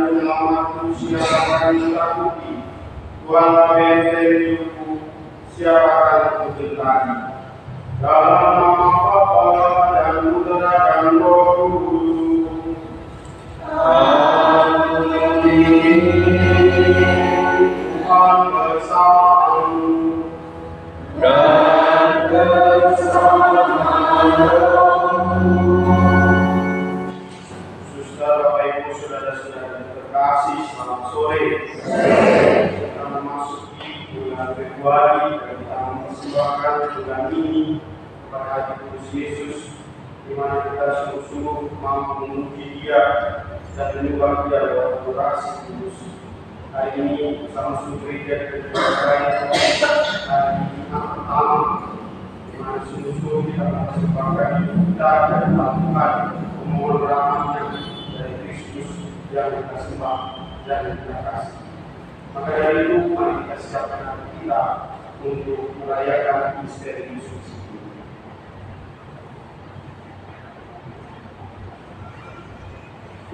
menyelamatku, siapa akan ditakuti? Tuhanlah benteng hidupku, siapa akan aku gentar? Dalam nama Bapa dan Putra dan Roh Kudus. Amin. Tuhan bersamamu dan bersama rohmu. Saudara, Bapak Ibu, saudara-saudara terkasih, selamat sore. Kita memasuki bulan Februari dan kita mempersembahkan bulan ini kepada Hati Kudus Yesus, di mana kita sungguh-sungguh mampu memuji Dia dan menyembah Dia dalam adorasi kudus. Hari ini bersama seluruh gereja kita hari pertama, di mana sungguh-sungguh kita mempersembahkan kita dan melakukan pemohon rahmatnya dari Kristus yang kita sembah dan kita kasih. Maka dari itu, mari kita siapkan hati kita untuk merayakan misteri Yesus.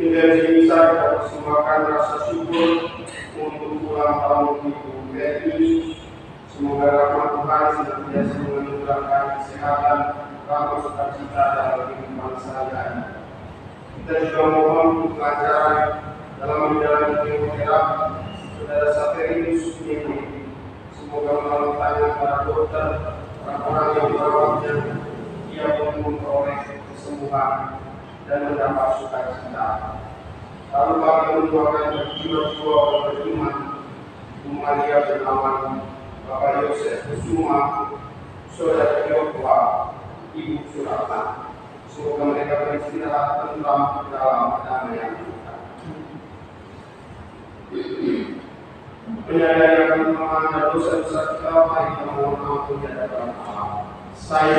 Hingga sini kita persembahkan rasa syukur untuk ulang tahun Ibu Betty. Semoga rahmat Tuhan senantiasa menganugerahkan kesehatan, rahmat sukacita dalam kehidupan sehari-hari. Kita juga mohon untuk kelancaran dalam menjalani kemoterapi saudara Saverinus ini. Semoga melalui tangan para dokter, orang-orang yang merawatnya, ia pun memperoleh kesembuhan dan mendapat sukacita. Lalu kami mendoakan jiwa-jiwa orang beriman, Ibu Maria Benawan, Bapak Yosef Kusuma, Saudara Yokwa, Ibu Surata. Semoga mereka beristirahat tentram dalam kedamaian kita. Menyadari akan kelemahan dan dosa-dosa kita, mari kita mohon ampun di hadapan Allah. Saya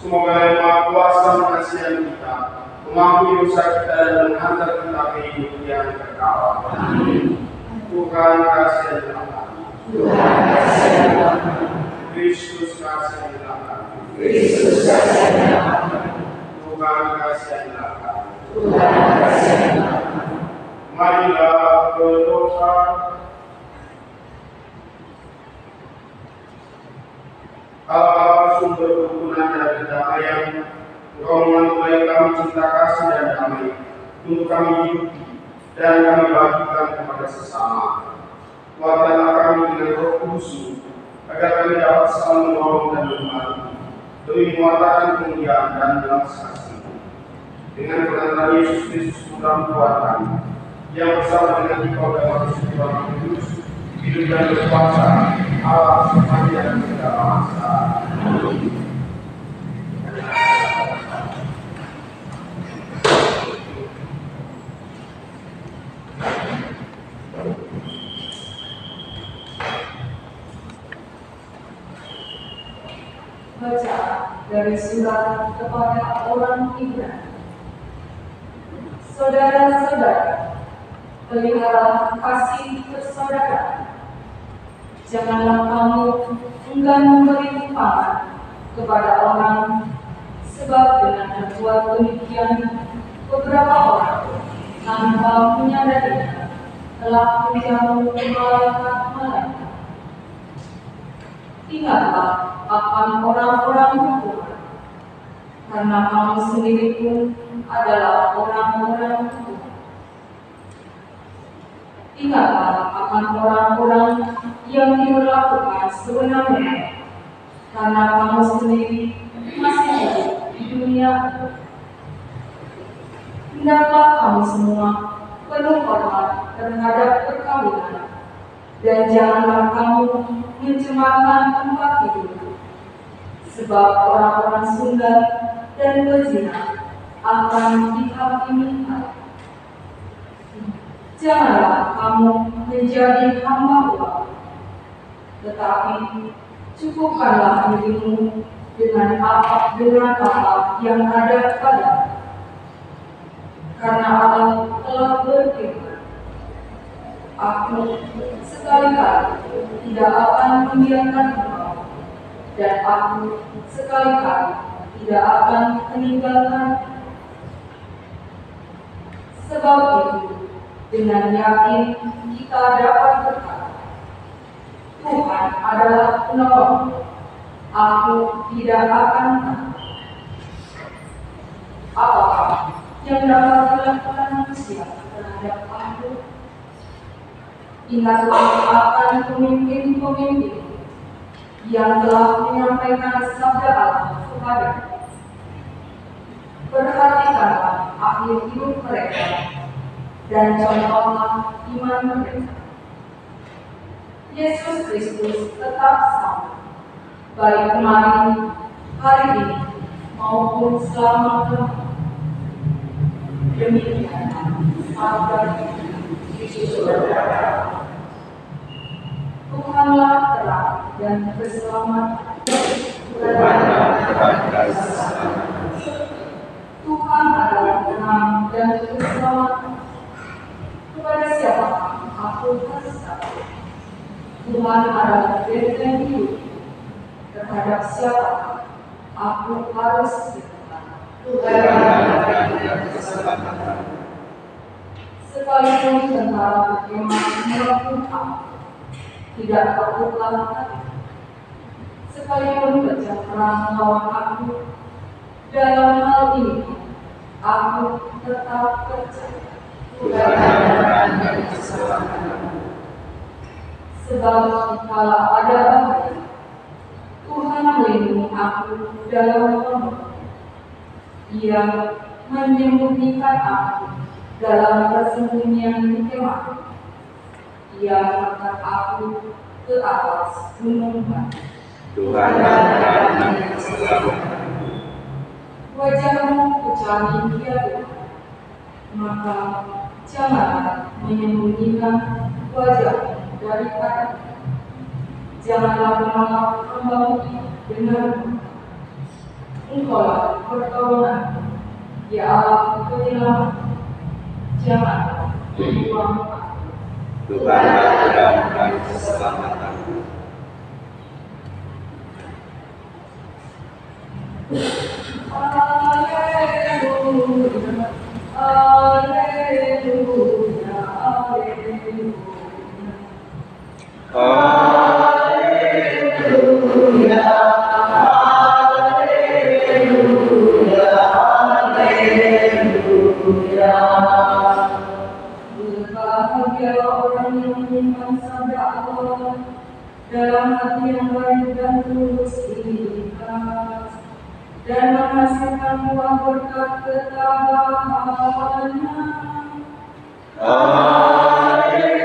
semoga Yang Maha Kuasa mengasihi kita, mengampuni dosa kita dan menghantar kita ke hidup yang kekal. Tuhan kasihilah kami. Kristus kasihilah kami. Tuhan kasihilah kami. Marilah berdoa. Allah sumber kerukunan dan kedamaian, Engkau menganugerai kami cinta kasih dan damai untuk kami hidup dan kami bagikan kepada sesama. Kuatkanlah kami dengan Roh Kudus agar kami dapat selalu menolong dan membantu demi muatan kemuliaan dan belas kasih. Dengan kebenaran Yesus Kristus Putra Tuhan kami, yang bersama dengan Engkau dan Roh Kudus, hidup dan berkuasa Allah sepanjang segala masa. Baca dari surat kepada orang Ibrani. Saudara-saudara, pelihara kasih persaudaraan. Janganlah kamu enggan memberi upah kepada orang, sebab dengan berbuat demikian beberapa orang tanpa menyadarinya telah menjauh malaikat-malaikat. Ingatlah akan orang-orang hukum, karena kamu sendiri pun adalah orang-orang hukum. Ingatlah akan orang-orang yang diberlakukan sebenarnya, karena kamu sendiri masih hidup di dunia. Hendaklah kamu semua penuh hormat terhadap perkawinan, dan janganlah kamu mencemarkan tempat tidur, sebab orang-orang sundal dan pezina akan dihakimi. Janganlah kamu menjadi hamba uang, tetapi cukupkanlah dirimu dengan apa yang ada padamu. Karena Allah telah berfirman, Aku sekali-kali tidak akan membiarkan engkau, dan Aku sekali-kali tidak akan meninggalkan. Sebab itu, dengan yakin kita dapat berkata, Tuhan adalah penolongku, aku tidak akan takut. Apakah yang dapat dilakukan manusia terhadap aku? Ingatlah akan pemimpin-pemimpin yang telah menyampaikan sabda Allah kepadamu. Perhatikanlah akhir hidup mereka dan contohlah iman mereka. Yesus Kristus tetap sama, baik kemarin, hari ini, maupun selama-lamanya. Demikian sabda Yesus. Tuhanlah terang dan keselamatan. Tuhan adalah terang dan keselamatan. Kepada siapa aku harus takut? Tuhan adalah benteng hidup. Terhadap siapa aku harus bertahan? Tuhan adalah keselamatan. Sekalipun tentara berkemah melakukan aku, tidak takutlah hati. Sekalipun berperang melawan aku, dalam hal ini aku tetap percaya. Tuhan adalah keselamatan. Sebab jikalau ada bahaya, Tuhan melindungi aku dalam lembah. Ia menyembunyikan aku dalam persembunyian kemah. Ia mengangkat aku ke atas gunung batu. Tuhan adalah keselamatan. Wajahmu kucari dia Tuhan, maka janganlah menyembunyikan wajahmu daripada. Janganlah menolak hamba-Mu dengan Engkaulah pertolongan, ya Allah penyelamat. Janganlah membuang aku. Tuhan adalah keselamatan. Alleluia, alleluia, alleluia. Berbahagia orang yang menyimpan sabda Allah dalam hati yang baik dan tulus ikhlas, dan menghasilkan buah berkat ketabahannya. Alleluia,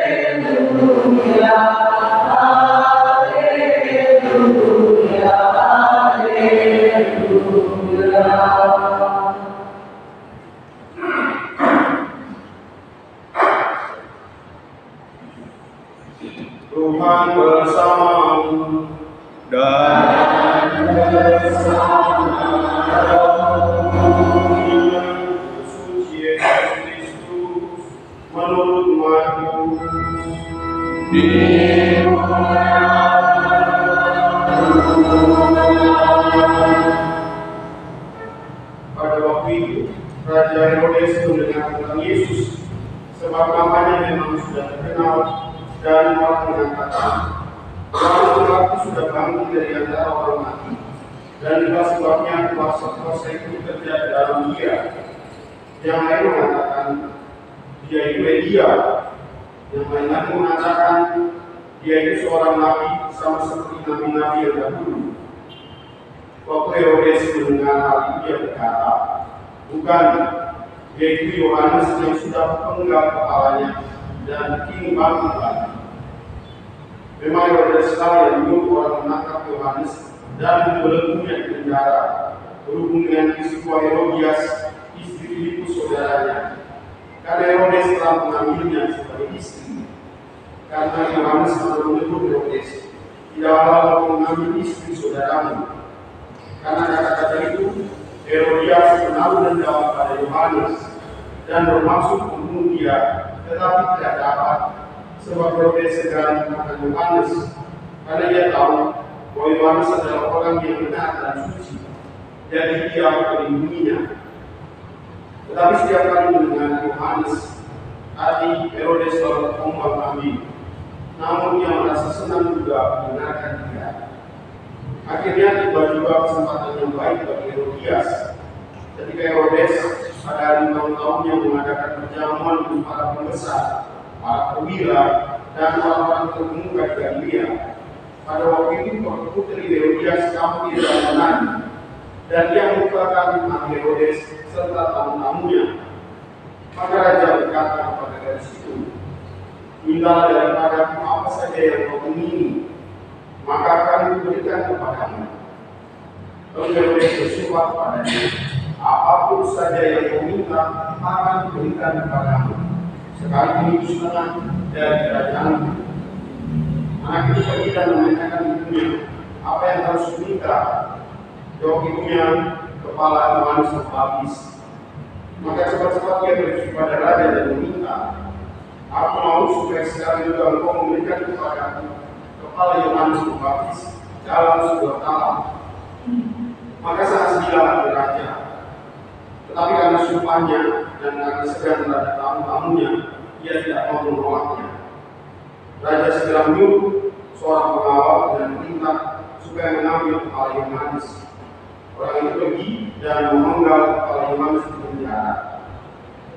alleluia, alleluia. Tuhan bersamamu Dan bersama rohmu. Suci Yesus Kristus menurut Matius. Pada waktu itu, Raja Herodes mendengar tentang Yesus, sebab namanya memang sudah terkenal, dan orang mengatakan, orang mengaku sudah bangun dari antara orang mati, dan itulah sebabnya kuasa-kuasa itu bekerja dalam dia. Yang lain mengatakan, dia itu Elia. Yang lain lagi mengatakan, dia itu seorang nabi, sama seperti nabi-nabi yang dahulu. Waktu Herodes mendengar hal itu, dia berkata, bukan, dia itu Yohanes yang sudah penggal kepalanya dan kini bangun lagi. Memang Herodes sekali yang menyuruh orang menangkap Yohanes dan membelenggunya di penjara, berhubung dengan peristiwa Herodias, istri Filipus saudaranya. karena Herodes telah mengambilnya sebagai istri. Karena Yohanes telah menyebut Herodes, tidaklah kau mengambil istri saudaramu. Karena kata-kata itu, Herodias menaruh dendam pada Yohanes dan bermaksud membunuh dia, tetapi tidak dapat, sebab Herodes segera memakan Yohanes, karena dia tahu bahwa Yohanes adalah orang yang benar dan suci, jadi dia melindunginya. Tetapi setiap kali mendengar Yohanes, hati Herodes selalu terombang-ambing, namun dia merasa senang juga mendengarkan dia. Akhirnya tiba juga kesempatan yang baik bagi Herodias. Ketika Herodes pada hari ulang tahunnya mengadakan perjamuan dengan para pembesar, para perwira, dan orang-orang terkemuka di Galilea. Pada waktu itu putri Herodias tampil dalam menari, dan dia melupakan Herodes serta tamu-tamunya. Maka raja berkata kepada gadis itu, mintalah daripadaku apa saja yang kau ingini, maka akan diberikan kepadamu. Lalu Herodes bersumpah kepadanya, apapun saja yang kau minta akan diberikan kepadamu, sekalipun itu setengah dari kerajaanmu. Anak itu pergi dan menanyakan ibunya, apa yang harus diminta? Jawab ibunya, kepala Yohanes habis. Maka cepat-cepat dia pergi kepada raja dan meminta, aku mau supaya sekarang juga engkau memberikan kepadaku kepala Yohanes Pembaptis dalam sebuah talam. Maka sangat gila hati raja. Tetapi karena sumpahnya dan karena segan terhadap tamu-tamunya, ia tidak mau menolaknya. Raja segera menyuruh seorang pengawal dan perintah supaya mengambil kepala Yohanes. Orang itu pergi dan memenggal kepala Yohanes di penjara.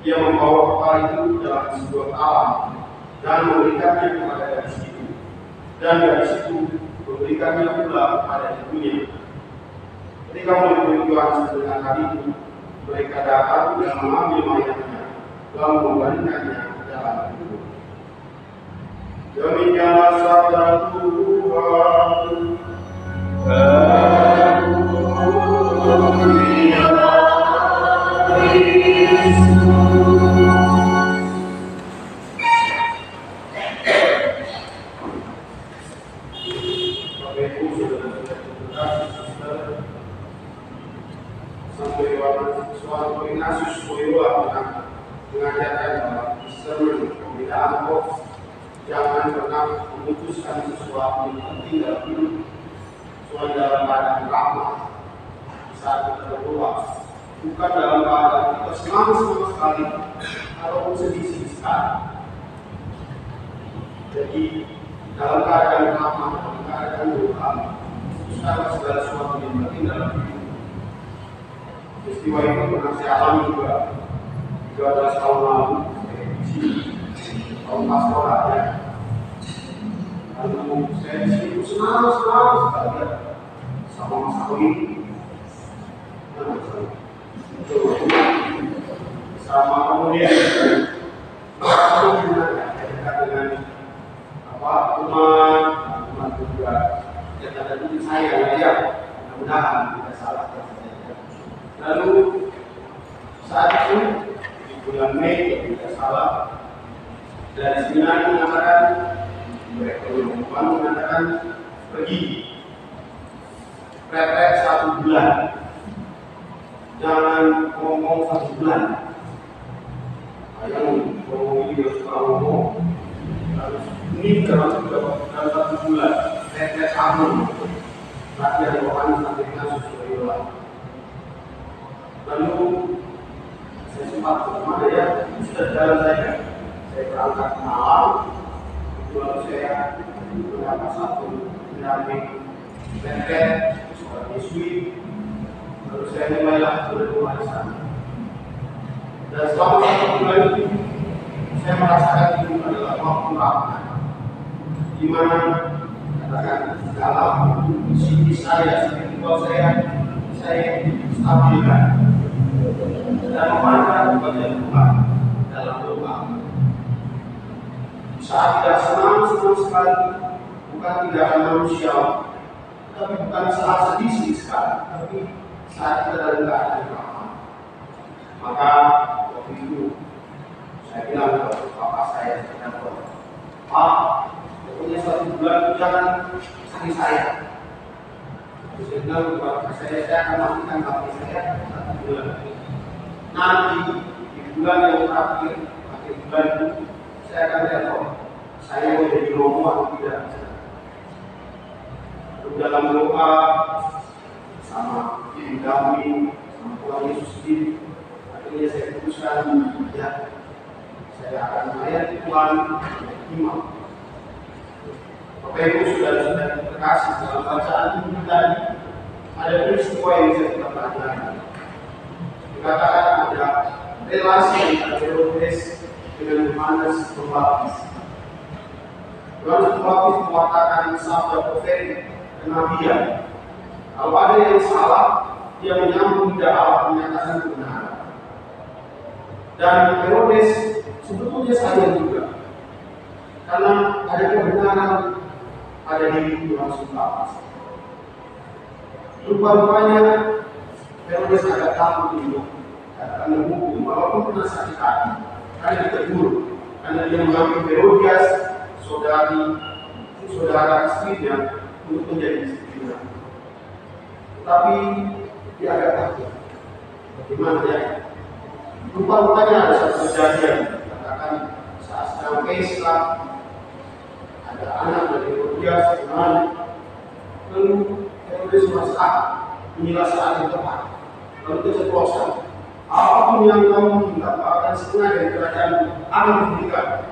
Dia membawa kepala itu dalam sebuah talam dan memberikannya kepada gadis itu. Dan gadis itu memberikannya pula kepada ibunya. Ketika murid-murid Yohanes mendengar hal itu, mereka datang dan mengambil mayatnya, lalu membaringkannya ke dalam kubur. Demikianlah sabda Tuhan. Jangan pernah memutuskan sesuatu yang penting dalam hidup kecuali dalam keadaan rahmat saat kita berdoa, bukan dalam keadaan kita senang sekali ataupun sedih sekali. Jadi dalam keadaan rahmat, dalam keadaan doa, putuskanlah segala sesuatu yang penting dalam hidup. Peristiwa itu pernah saya alami juga 13 tahun lalu di sini. Tahun pastoral ya, lalu saya di situ senang sekali sama Mas Awi, sama kemudian dengan teman juga yang ada di saya ya, mudah-mudahan tidak salah. Lalu saat itu di bulan Mei tidak salah. Dan sebenarnya mengatakan, mereka mengatakan pergi retret 1 bulan, jangan ngomong 1 bulan. Yang ngomong ini harus ngomong, ini dalam 1 bulan, retret 1, latihan rohani sampai kasus berjualan. Lalu saya sempat kemana ya, sudah jalan saya berangkat malam, lalu saya mendapat satu pendamping retret seorang Yesuit, lalu saya mulailah berdoa di sana. Dan selama 1 bulan itu, saya merasakan itu adalah waktu rahmat, di mana katakan dalam sisi saya, spiritual saya stabilkan dan memandang kepada Tuhan dalam doa. Saat tidak senang sekali, bukan tidak akan manusiawi, tapi bukan saat sedih sekali, tapi saat kita dalam keadaan rahmat. Maka waktu itu Saya bilang ke bapak saya Pak, pokoknya 1 bulan jangan sakit saya. Terus saya bilang ke bapak saya akan matikan bapak saya 1 bulan. Nanti di bulan yang terakhir, akhir bulan itu, saya akan telepon. Saya mau jadi romo atau tidak. Lalu dalam doa sama didampingi sama Tuhan Yesus sendiri, akhirnya saya putuskan ya saya akan melayani Tuhan imam. Bapak Ibu sudah terkasih dalam bacaan ini tadi ada peristiwa yang bisa kita pelajari. Dikatakan ada relasi antara Herodes dengan Yohanes Pembaptis. Yohanes Pembaptis mengatakan sabda profetik kenabian. Kalau ada yang salah, dia menyambung tidak Allah menyatakan kebenaran. Dan Herodes sebetulnya sayang juga, karena ada kebenaran ada di Yohanes Pembaptis. Rupa-rupanya Herodes agak takut untuk katakan menghukum, walaupun pernah sakit hati, karena ditegur, karena dia mengambil Herodias, saudara istrinya, untuk menjadi istrinya. Tapi dia agak takut. Bagaimana ya? Rupa-rupanya ada satu kejadian, katakan saat sedang pesta, ada anak dari Herodias, lalu Herodes merasa inilah saat yang tepat. Lalu keceplosan. Apapun yang kamu minta, bahkan setengah dari kerajaan akan diberikan.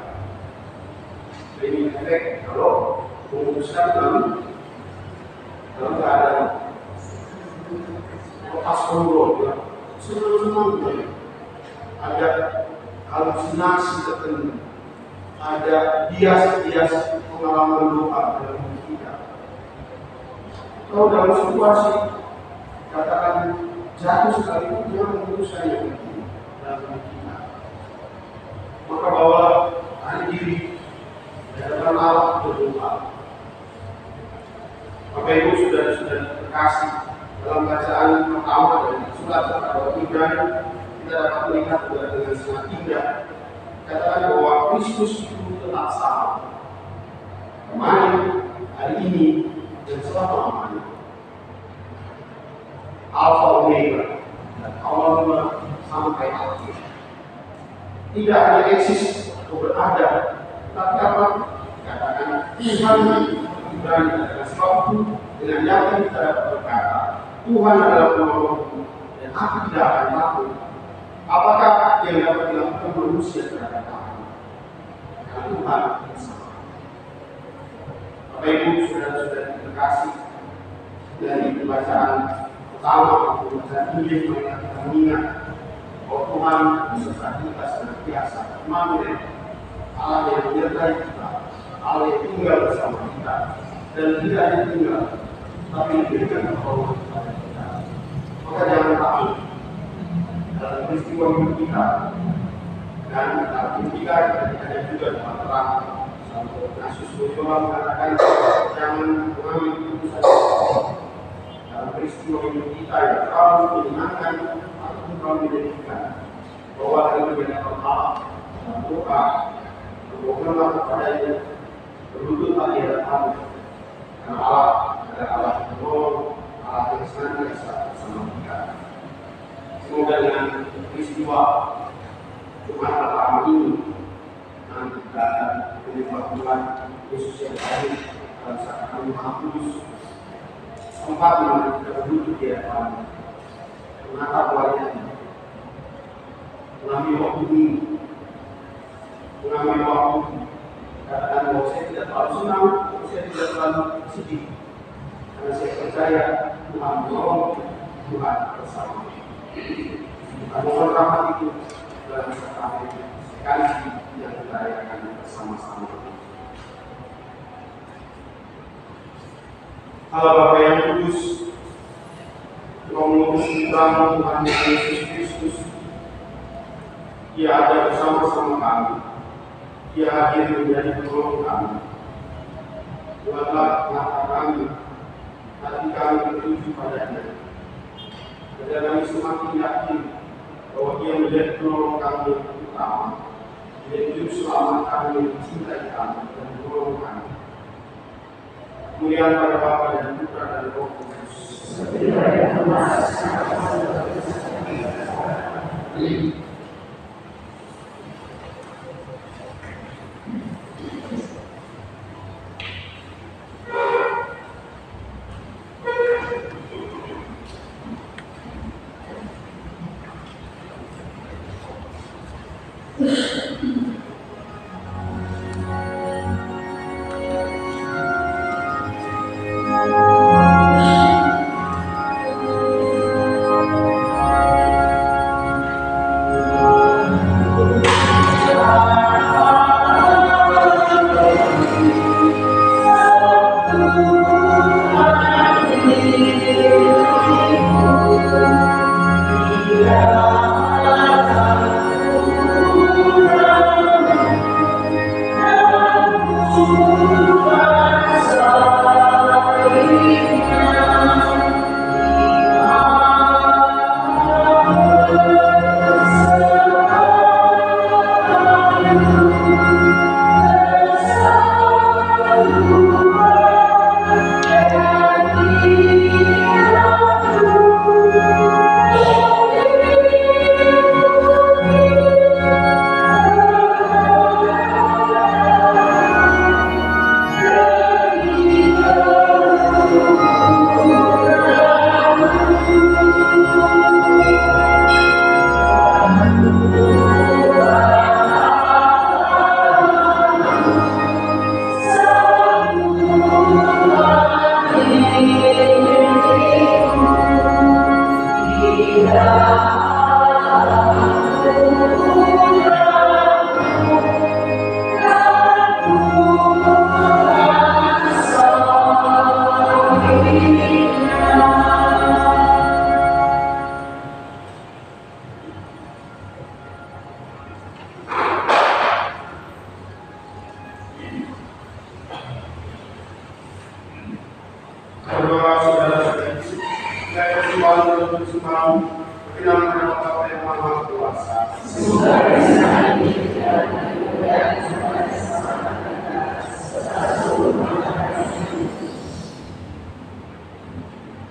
Ini efek kalau memutuskan lalu dalam keadaan lepas kontrol, ya. Senang-senang ada halusinasi tertentu, ada bias-bias pengalaman doa dalam hidup kita. Kalau dalam situasi katakan jatuh sekalipun jangan memutuskan yang itu dalam hidup kita. Maka bawalah hari diri dan Allah berdoa. Bapak Ibu sudah terkasih dalam bacaan pertama dari surat kepada Ibrani, kita dapat melihat dengan sangat indah katakan bahwa Kristus itu tetap sama kemarin, hari ini, dan selama-lamanya. Alfa Omega, dan awal mula sampai akhir. Tidak hanya eksis atau berada, tapi apa? Katakan Tuhan Ibrani adalah suatu dengan yakin kita dapat berkata Tuhan adalah penolongku dan aku tidak akan takut. Apakah yang dapat dilakukan manusia terhadap aku? Karena Tuhan bersama. Bapak Ibu sudah terkasih dari pembacaan pertama pembacaan Injil, mereka kita mengingat bahwa Tuhan beserta kita senantiasa Immanuel, Allah yang menyertai kita, Allah yang tinggal bersama kita, dan tidak hanya tinggal, tapi memberikan pertolongan kepada kita. Maka jangan takut dalam peristiwa hidup kita, dan dalam hidup kita ada juga dalam terang. Sampai kasus Bojola mengatakan jangan mengambil keputusan dalam peristiwa hidup kita yang terlalu menyenangkan ataupun terlalu menyedihkan. Bahwa hari menjadi Allah dalam doa, berdoalah kepadanya, berlututlah di hadapannya. Karena Allah adalah Allah yang menolong, Allah yang senantiasa bersama kita. Semoga dengan peristiwa Jumat pertama ini nanti kita akan menyembah Tuhan Yesus yang hadir dalam sakaran Maha Kudus, tempat di mana kita berduduk di hadapan, menatap wajahnya, mengambil waktu ini, mengambil waktu katakan bahwa saya tidak terlalu senang, saya tidak terlalu sedih, karena saya percaya Tuhan menolong, Tuhan bersama. Tuhan mohon rahmat itu dalam sekali yang kita rayakan bersama-sama. Allah Bapa yang kudus, Engkau mengutus putra Tuhan Yesus Kristus. Dia ada bersama-sama kami. Dia hadir menjadi penolong kami. Buatlah mata kami, hati kami tertuju padanya. Dan kami semakin yakin bahwa Dia menjadi penolong kami yang utama yaitu selamat kami, cintai kami, dan menolong kami. Kemuliaan pada Bapa dan Putra dan Roh Kudus.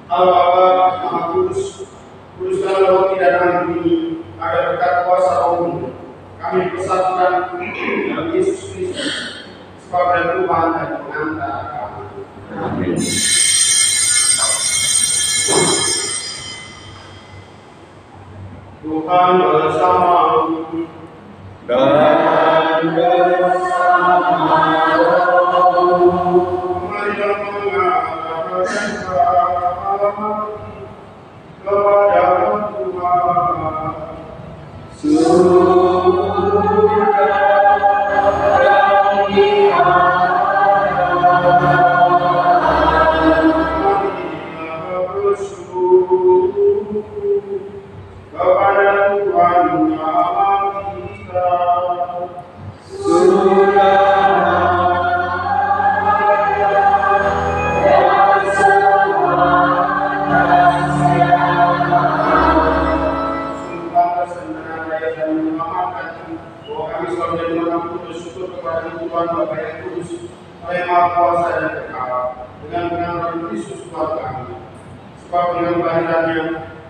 Allah Maha Kudus, kuduskanlah roti dan anggur ini agar berkat kuasa Roh-Mu kami dipersatukan dalam Yesus Kristus, sebab dan Tuhan dan pengantara kami. Amin. Tuhan bersamamu dan bersama rohmu. Marilah mengarahkan kepada Tuhan.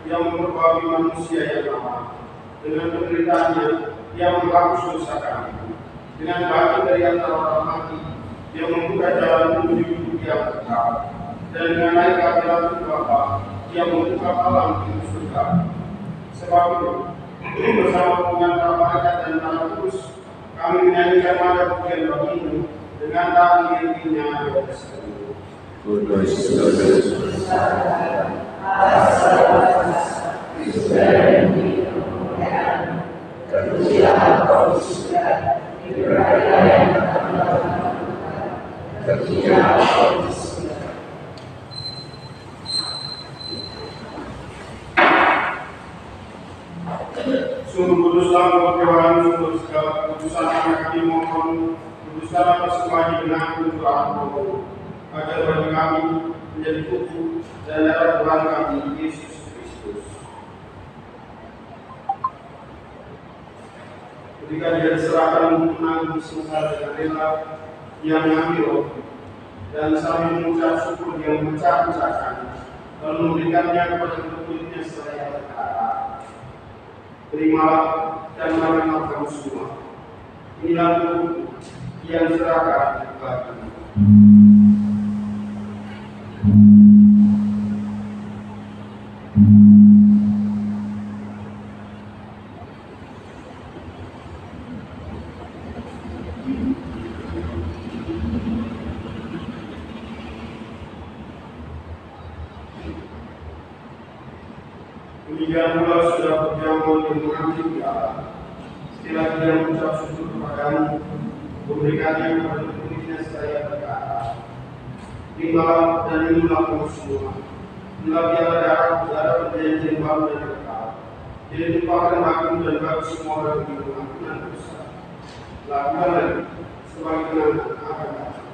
Yang memperbaiki manusia yang lemah, dengan penderitaannya yang menghapus dosa kami, dengan bangkit dari antara orang mati yang membuka jalan menuju hidup yang kekal, dan dengan naik ke hadirat Bapa yang membuka alam pintu surga. Sebab itu, bersama dengan para malaikat dan para kudus, kami menyanyikan nada pujian bagimu dengan tangan-tangannya kudus, Kudus. Sungguh kuduslah Engkau Tuhan, sungguh segala kekudusan yang kami mohon, kuduskanlah persembahan dengan Tuhan, agar bagi kami menjadi tubuh dan darah Tuhan kami Yesus Kristus. ketika dia diserahkan untuk menanggung sengsara dengan rela, dia mengambil roti dan sambil mengucap syukur dia memecah-pecahkan lalu memberikannya kepada murid-muridnya seraya berkata, "Terimalah dan marilah kamu semua. Inilah tubuhku yang diserahkan bagimu." Demikian pula sudah berjalan yang mengambil di Allah. Setelah dia mengucap syukur kepadamu, memberikannya kepada murid-muridnya seraya berkata, "Terimalah dan minumlah kamu semua. Inilah darah perjanjian baru dan kekal. Dia ditumpahkan hakim dan bagi semua orang di pengampunan dosa. Lakukanlah sebagai kenangan akan datang."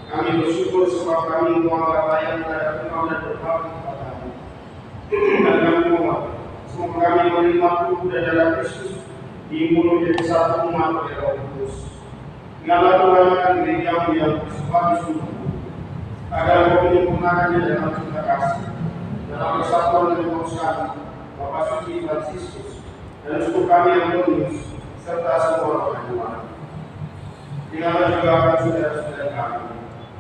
Kami bersyukur sebab kami menguangkan layak terhadap Engkau dan berbakti kepadamu. Dan kami mohon, semoga kami menerima tubuh dan darah Kristus diimbun menjadi satu umat oleh Roh Kudus. Ingatlah Tuhan akan gerejamu yang bersifat di seluruh bumi, agar Kau menyempurnakannya dalam cinta kasih, dalam persatuan dan kemanusiaan Bapa Suci Fransiskus dan uskup kami Antonius serta semua orang Tuhan. Ingatlah juga akan saudara-saudara kami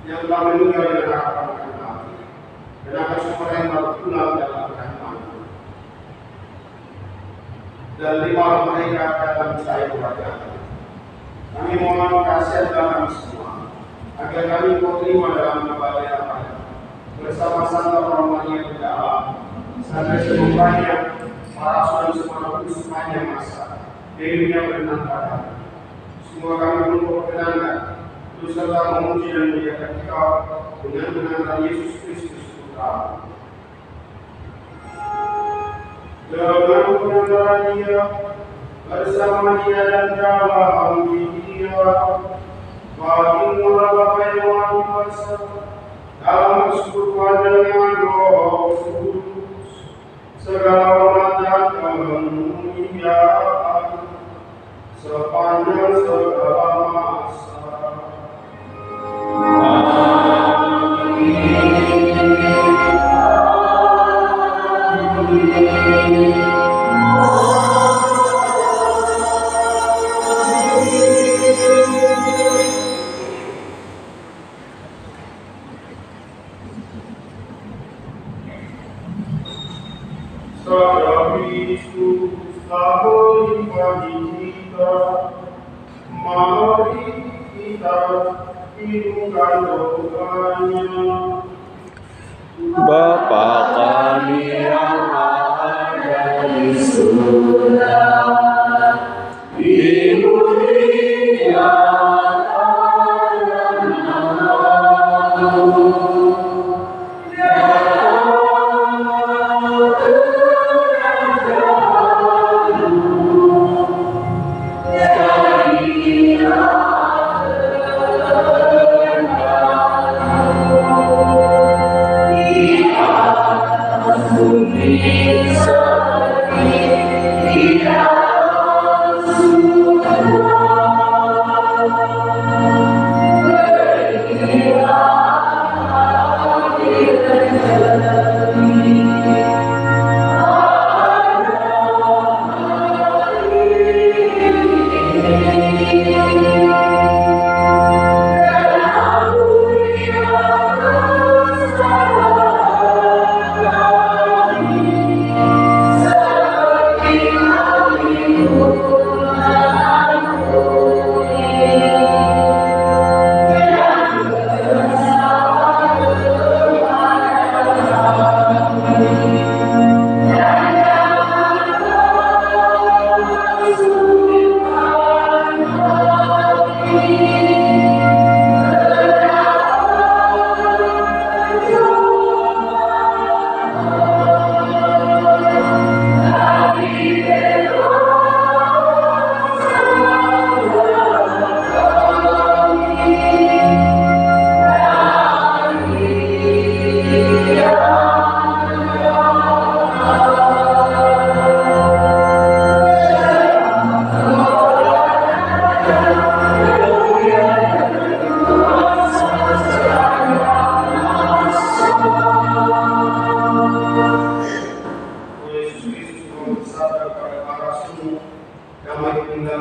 yang telah meninggal dengan harapan akan mati, dan akan semua yang baru pulang dalam rahmat-Mu. Dan terimalah mereka dalam cahaya kerajaan. Kami mohon kasihanlah kami semua, agar kami Kau terima dalam ibadah apa bersama Santa Maria Bunda Allah, sampai semuanya para saudara semua kudus sepanjang masa hidupnya berkenan padamu. Semua kami pun perkenankan terus serta memuji dan memuliakan Engkau dengan mengenal Yesus Kristus Putra. Dengan pengantaran Dia, bersama Dia dan dalam Dia, bagi mula Bapa yang Maha Kuasa, dalam persekutuan dengan Roh Kudus, segala hormat dan kemuliaan sepanjang segala masa. Mari kita hidupkan doanya. Bapa kami yang ada di surga, dimuliakan namamu. Bisa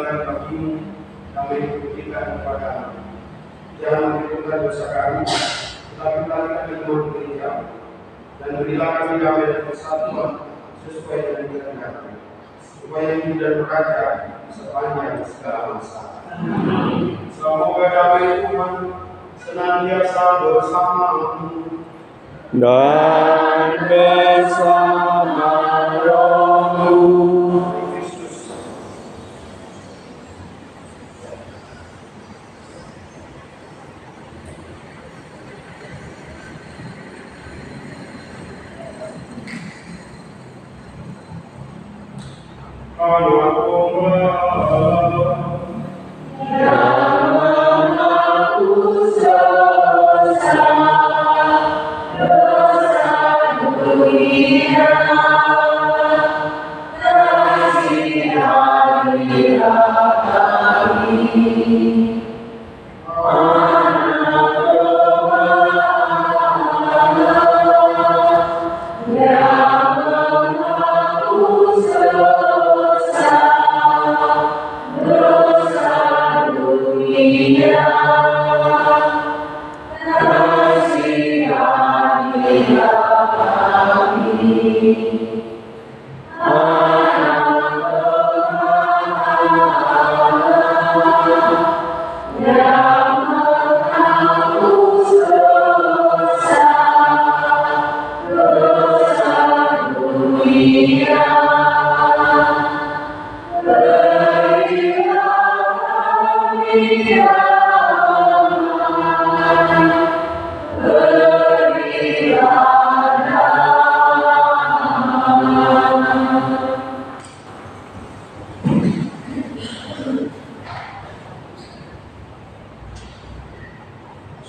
kebenaran bagimu, kami buktikan kepada jangan menghitungkan dosa kami, tetapi berikan iman berikan, dan berilah kami damai dan persatuan sesuai dengan kehendakmu, supaya hidup dan berkaca sepanjang segala masa. Semoga damai Tuhan senantiasa bersamamu dan bersama rohmu.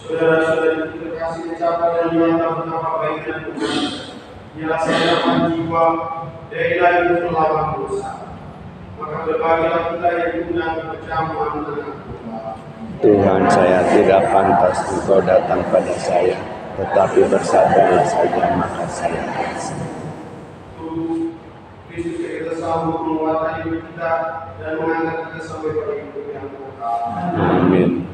Saudara-saudara terkasih, ucapan dan nyata betapa baiknya Tuhan. Ialah selamatkan jiwa dari lahir melawan dosa. Maka berbahagialah kita yang diundang ke perjamuan anak Tuhan. Tuhan, saya tidak pantas Engkau datang pada saya, tetapi bersabdalah saja maka saya akan. Tuhan Kristus yang kita sambut menguatkan hidup kita dan mengangkat kita sampai pada hidup yang kekal. Amin.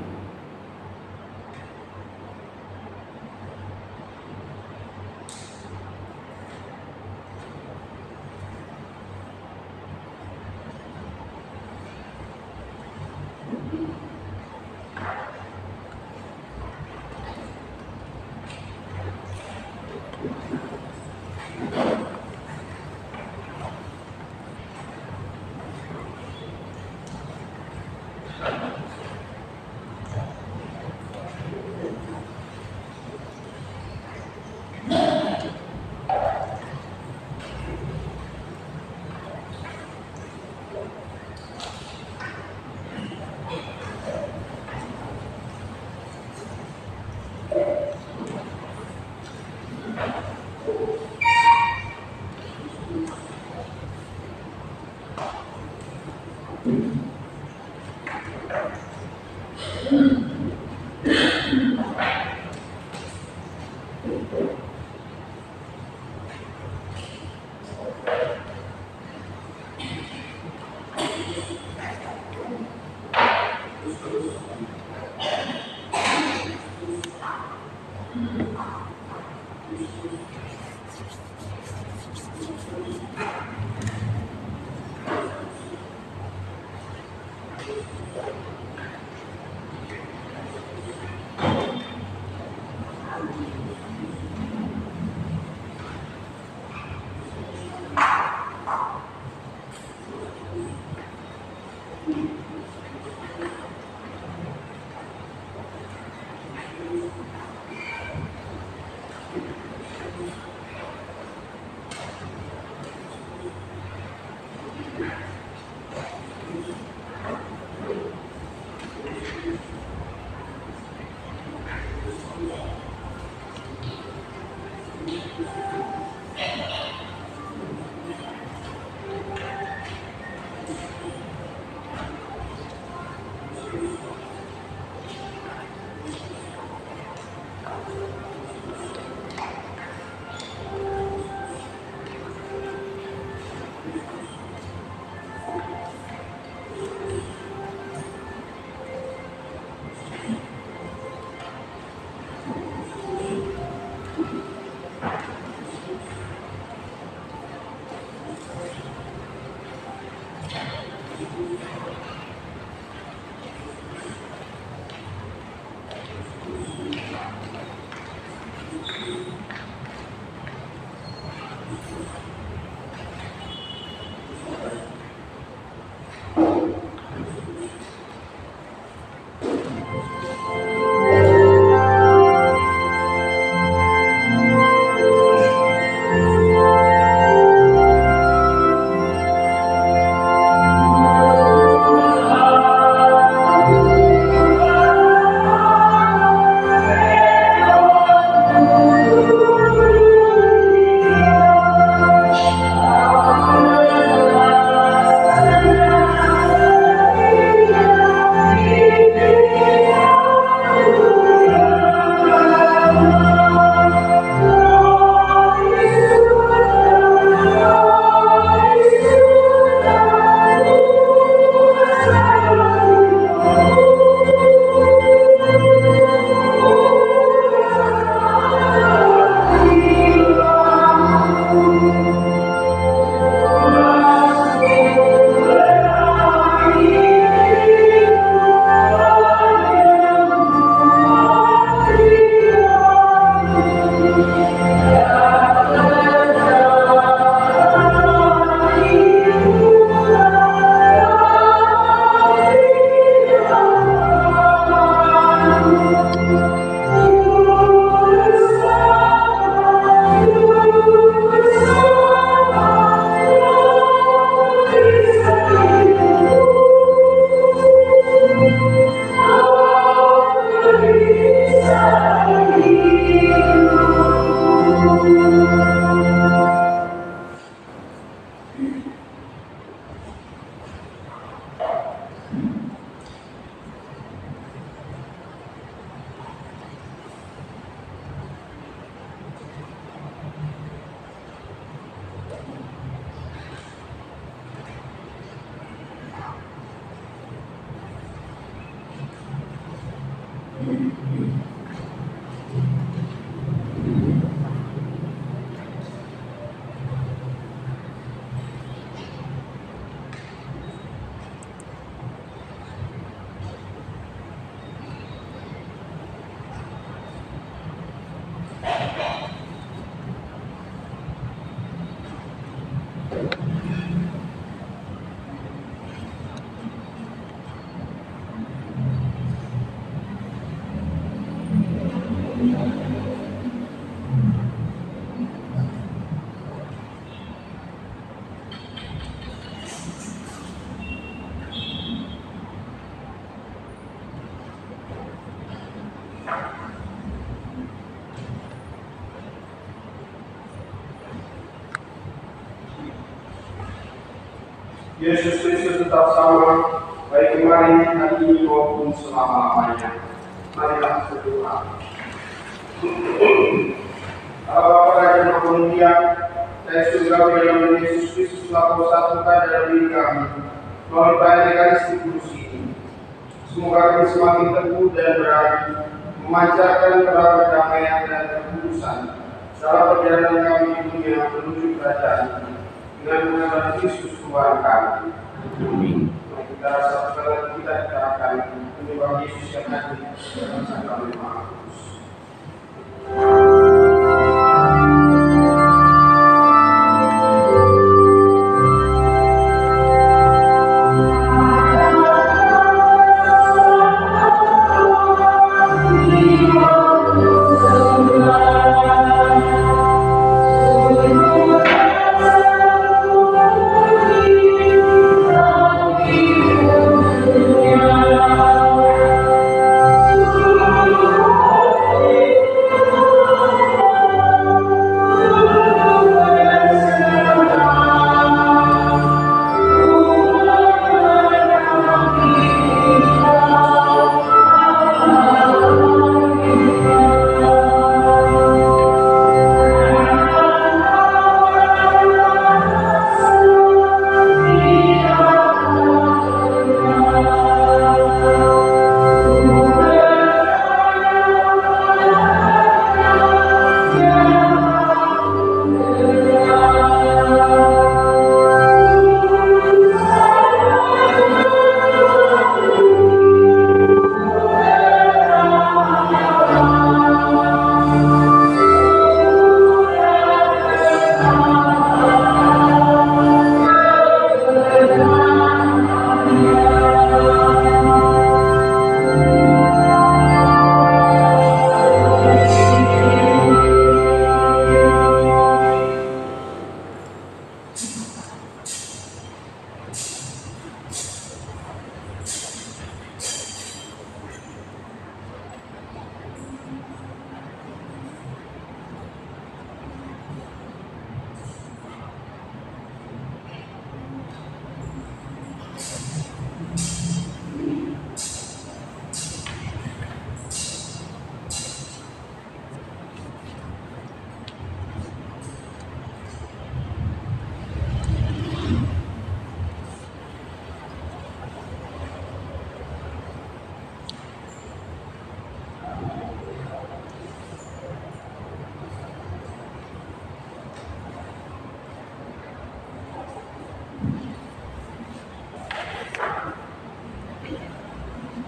Yesus Kristus tetap sama, baik kemarin, hari ini, maupun selama-lamanya. Marilah berdoa. Allah Bapa Raja Maha Mulia, saya surgawi dalam Yesus Kristus telah Kau satukan dalam diri kami melalui perayaan Ekaristi Kudus ini. Semoga kami semakin teguh dan berani memancarkan terang kedamaian dan kekudusan dalam perjalanan kami di dunia menuju kerajaan dengan mengenal Kristus Tuhan kami. Amin. Kita rasa kita akan menyembah Yesus yang hadir dalam sakramen Maha Kudus.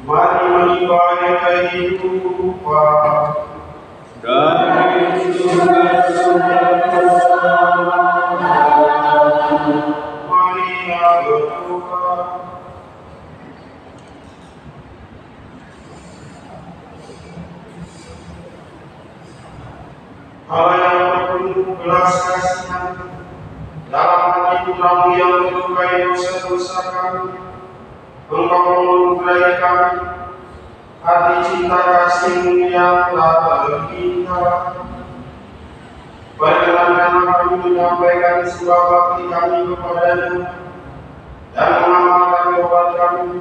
Mari menyembah kehidupan dari sumber-sumber keselamatan. Marilah berdoa. Allah yang penuh belas kasihan, dalam hati putramu yang melukai dosa-dosa kami, Engkau menganugerai kami hati cinta kasih-Mu yang tak terhingga. Perkenankanlah kami menyampaikan sebuah bakti kami kepada-Mu dan mengamalkan obat kami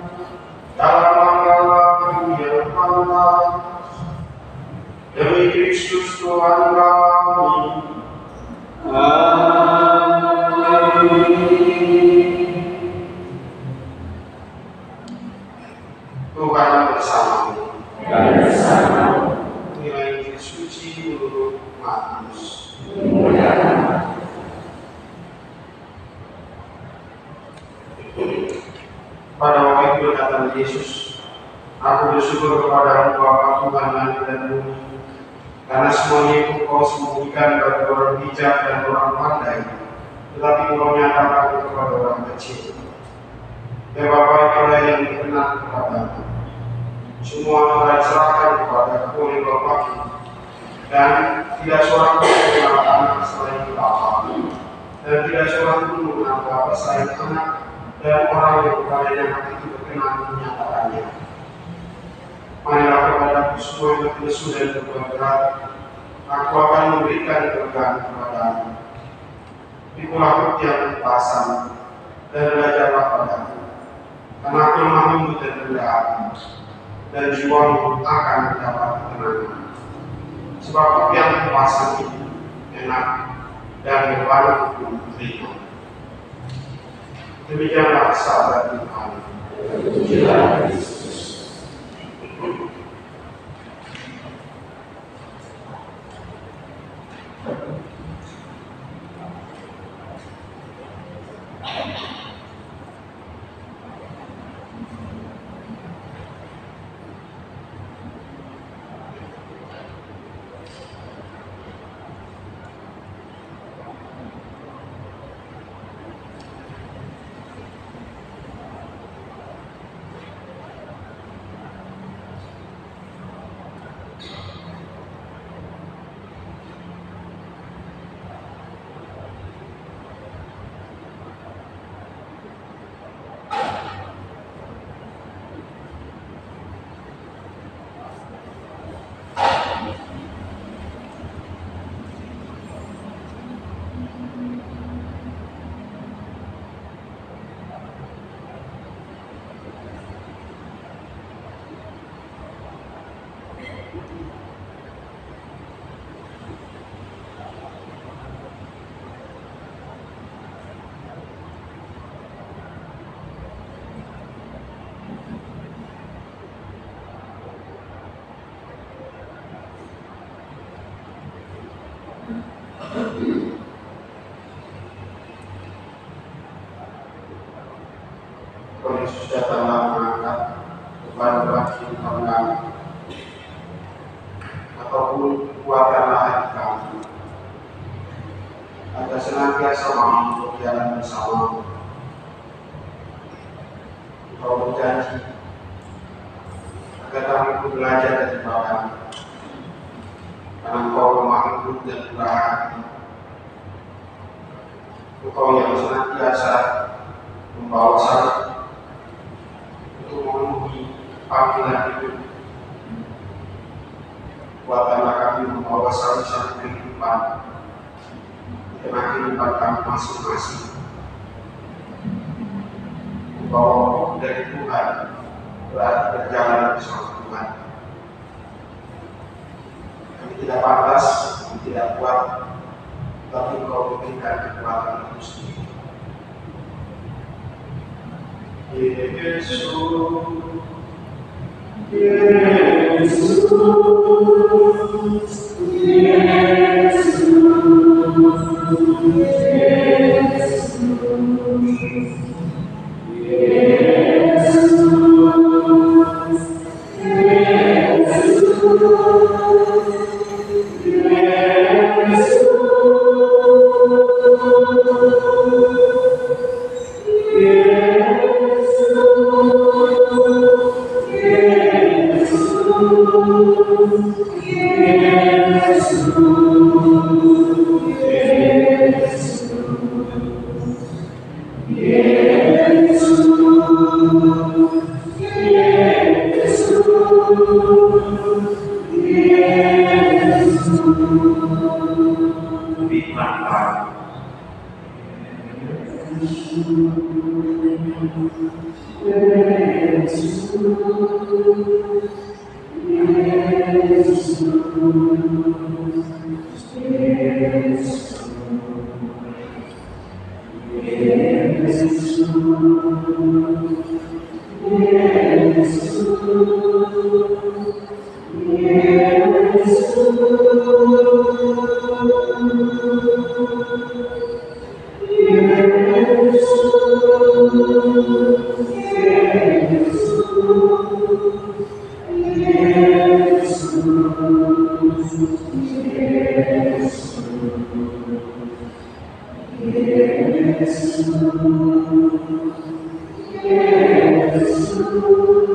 dalam langkah-langkah yang pantas. Demi Kristus Tuhan kami. Amin. Tuhan bersamamu. menurut Matius. Pada waktu itu kata Yesus, "Aku bersyukur kepada Bapa Tuhan langit dan bumi, karena semuanya itu Kau sembunyikan bagi orang bijak dan orang pandai, tetapi Kau nyatakan kepada orang kecil. Ya Bapa, itulah yang berkenan kepadamu. Semua telah diserahkan kepadaku oleh Bapa-Ku, dan tidak seorang pun mengenal anak selain Bapa, dan tidak seorang pun mengenal Bapa selain anak, dan orang yang kepadanya anak itu berkenan menyatakannya. Marilah kepadaku semua yang berlesu dan berbuat berat, aku akan memberikan kelegaan kepadamu. Pikulah perut yang kepasan, dan belajarlah padaku, karena aku lemah lembut dan rendah hati, dan jiwamu akan mendapat ketenangan. Sebab perut yang kepasan itu enak, dan bebanku pun ringan. Demikianlah sabda Tuhan. Pujilah Kristus. Yesus datanglah mengangkat beban-beban kehidupan kami, ataupun kuatkanlah hati kami, agar senantiasa mampu berjalan bersama. Kau berjanji agar kami pun belajar daripada-Mu, karena Engkau lemah lembut dan murah hati. Engkau yang senantiasa membawa salib untuk memenuhi panggilan hidup. Kuatkanlah kami membawa salib-salib kehidupan di tengah kehidupan kami masing-masing. Membawa dari Tuhan berarti berjalan bersama Tuhan. Kami tidak pantas, kami tidak kuat, tapi Engkau berikan kekuatan itu sendiri. Yesus, Yesus, Yesus,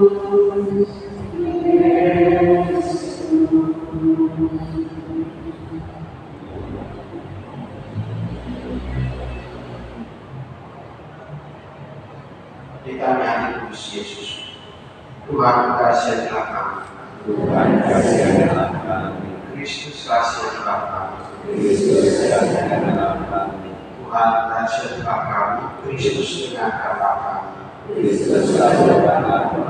Kita menyambut Yesus. Tuhan kasihanlah kami. Tuhan kasihanlah kami. Kristus kasihanlah kami. Kristus kasihanlah kami. Tuhan kasihanlah kami. Kristus dengarkanlah kami. Kristus kasihanlah kami.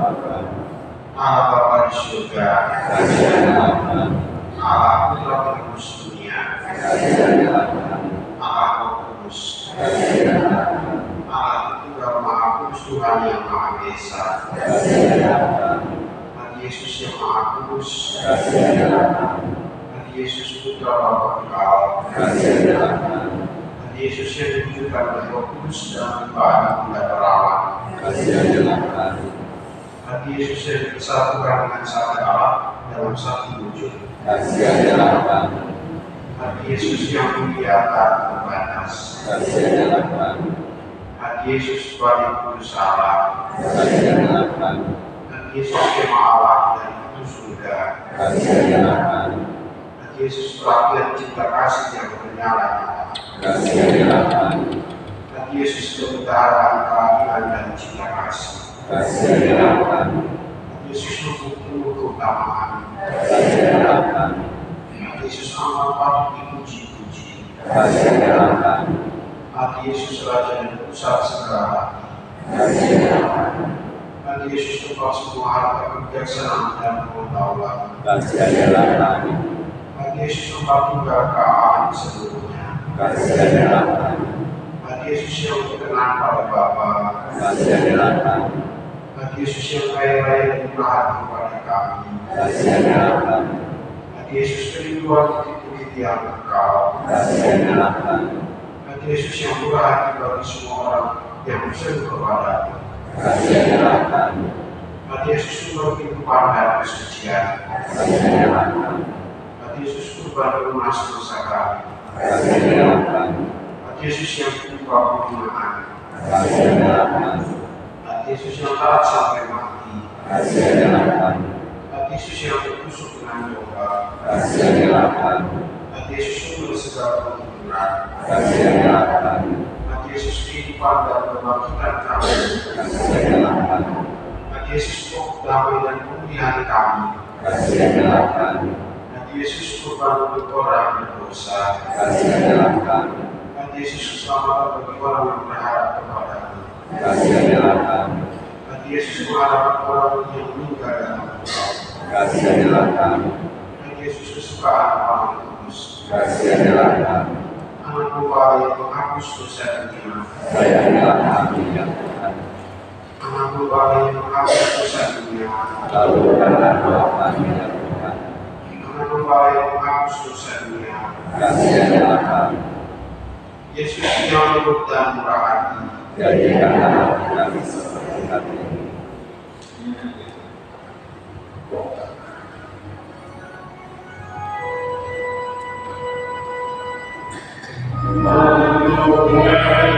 Allah Bapa di surga, Kasihanlah kami. Allah Putra Penebus dunia, Kasihanlah kami. Allah Roh Kudus, Kasihanlah kami. Allah Tunggal Maha Kudus Tuhan yang Maha Esa, Kasihanlah kami. Tuhan Yesus yang Maha Kudus, Kasihanlah kami. Tuhan Yesus Putra Bapa Tunggal, Kasihanlah kami. Tuhan Yesus yang diwujudkan oleh Roh Kudus dalam ibadah bulan perawat, Kasihanlah kami. Tuhan Yesus yang dipersatukan dengan satu Allah dalam satu wujud, Kasihanlah kami. Tuhan Yesus yang mulia tak terbatas, Kasihanlah kami. Tuhan Yesus Tuhan Kudus Allah, Kasihanlah kami. Tuhan Yesus yang Maha Allah dan itu surga, Kasihanlah kami. Tuhan Yesus perhatian cinta kasih yang menyala-nyala, Kasihanlah kami. Tuhan Yesus kebenaran, keadilan dan cinta kasih, Kasihanlah kami. Tuhan Yesus hukum keutamaan, Kasihanlah kami. Tuhan Yesus amat patut dipuji-puji, Kasihanlah kami. Tuhan Yesus Raja dan pusat segala hati, Kasihanlah kami. Tuhan Yesus tempat semua harta kebijaksanaan dan pengetahuan, Kasihanlah kami. Tuhan Yesus tempat tinggal keamanan seluruhnya, Kasihanlah kami. Tuhan Yesus yang berkenan pada Bapa, Kasihanlah kami. Tuhan Yesus yang kaya raya dan murah hati kepada kami, Kasihanlah kami. Tuhan Yesus kerinduan titik-titik yang kekal, Kasihanlah kami. Tuhan Yesus yang murah hati bagi semua orang yang berseru kepada-Nya, Kasihanlah kami. Tuhan Yesus sumber kehidupan dan kesucian, Kasihanlah kami. Tuhan Yesus kurban pelunas dosa kami, Kasihanlah kami. Tuhan Yesus yang penyebab kemenangan, Kasihanlah kami. Tuhan Yesus yang taat sampai mati, Kasihanlah kami. Tuhan Yesus yang tertusuk dengan domba, Kasihanlah kami. Tuhan Yesus sumber segala penghiburan, Kasihanlah kami. Tuhan Yesus kehidupan dan kebangkitan kami, Kasihanlah kami. Tuhan Yesus pokok damai dan pemulihan kami, Kasihanlah kami. Tuhan Yesus kurban untuk orang yang berdosa, Kasihanlah kami. Tuhan Yesus keselamatan bagi orang yang berharap kepada-Mu, Kasihanlah kami. Tuhan Yesus menghadap orang yang meninggal dalam Engkau, Kasihanlah kami. Tuhan Yesus kesukaan orang kudus, Kasihanlah kami. Anak Bapa yang menghapus dosa dunia, Sayangilah kami ya Tuhan. Anak Bapa yang menghapus dosa dunia, Kabulkanlah doa kami ya Tuhan. Anak Bapa yang menghapus dosa dunia, Kasihanlah kami. Yesus yang lembut dan murah hati, Jadikanlah hati kami seperti hati-Mu. Yes.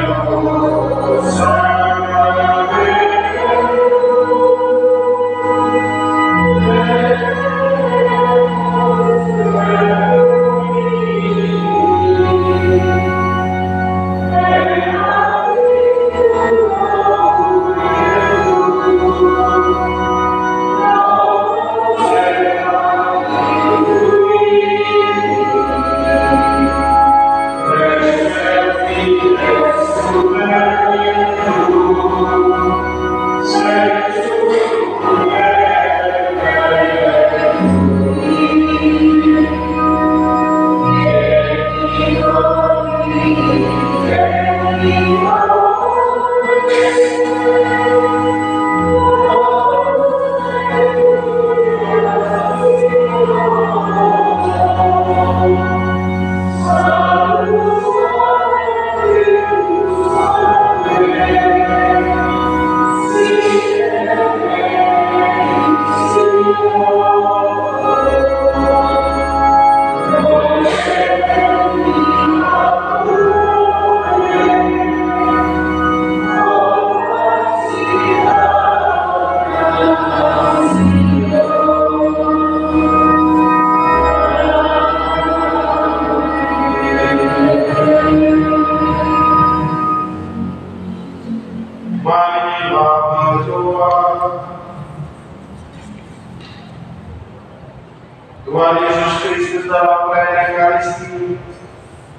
Tuhan Yesus Kristus dalam perayaan Ekaristi,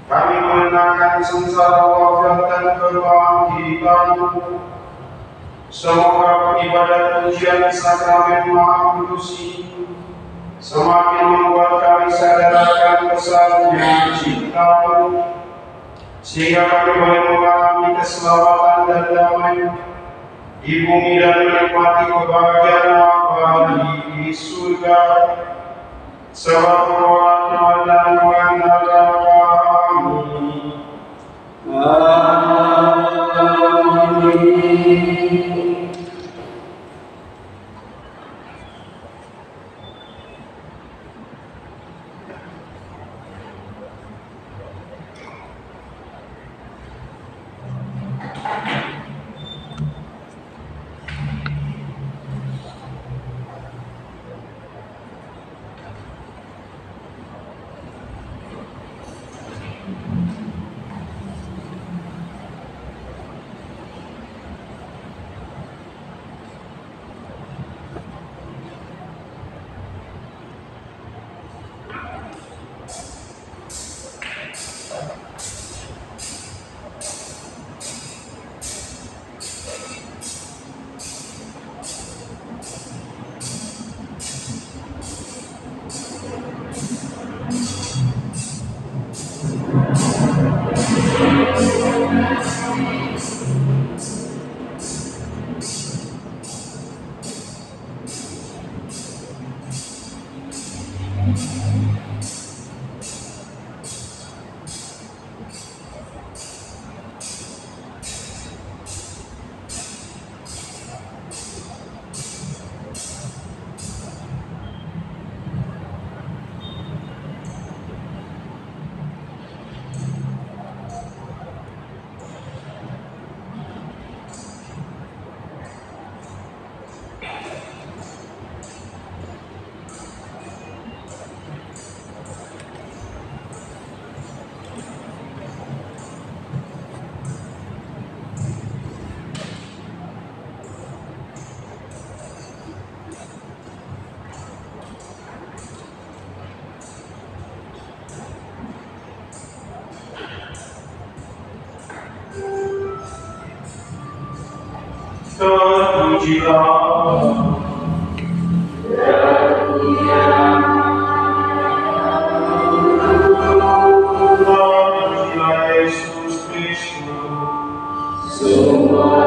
kami mengenangkan sengsara wafat dan kebangkitan-Mu. Semoga ibadat pujian sakramen Maha Kudus ini semakin membuat kami sadar akan besarnya cinta-Mu, sehingga kami boleh mengalami keselamatan dan damai di bumi dan menikmati kebahagiaan abadi di surga. Sebab Tuhan Tuhan dan mengandalkan kami. Amin. Terpujilah Yesus Kristus. Semua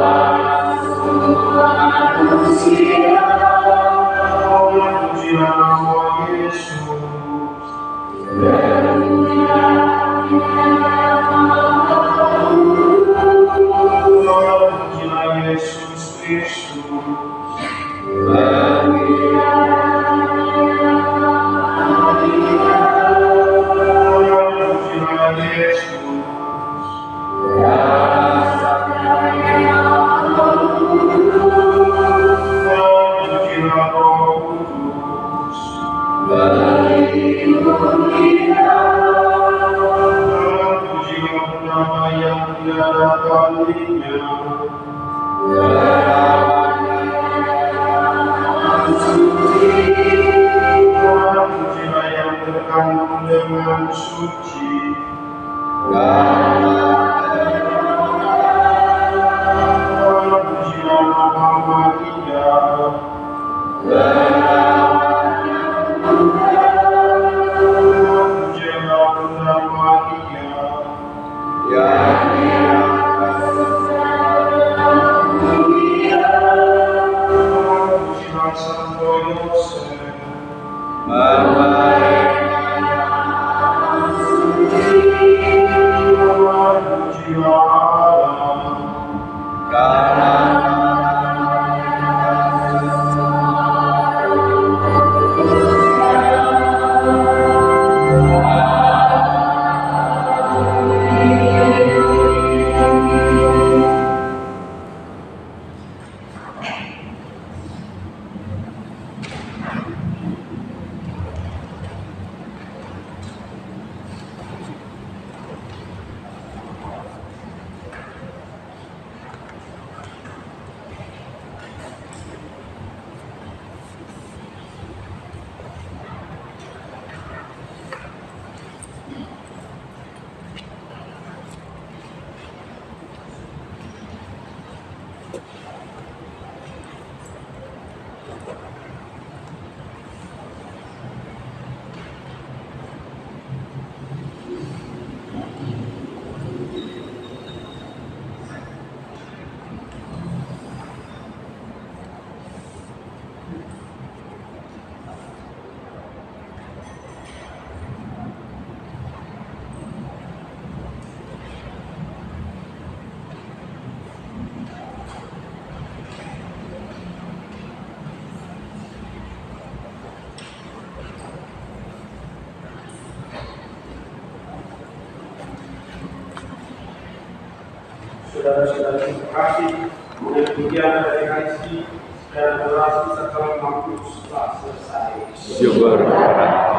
manusia terpujilah nama Yesus. Terpujilah Yesus Kristus. Dengan suci, pujilah nama Maria, pujilah Bunda Maria, pujilah Santo Yosef, saudara-saudara terima kasih dengan demikian dari Haji dan orasi setelah mampu telah selesai. Syukur kepada Allah.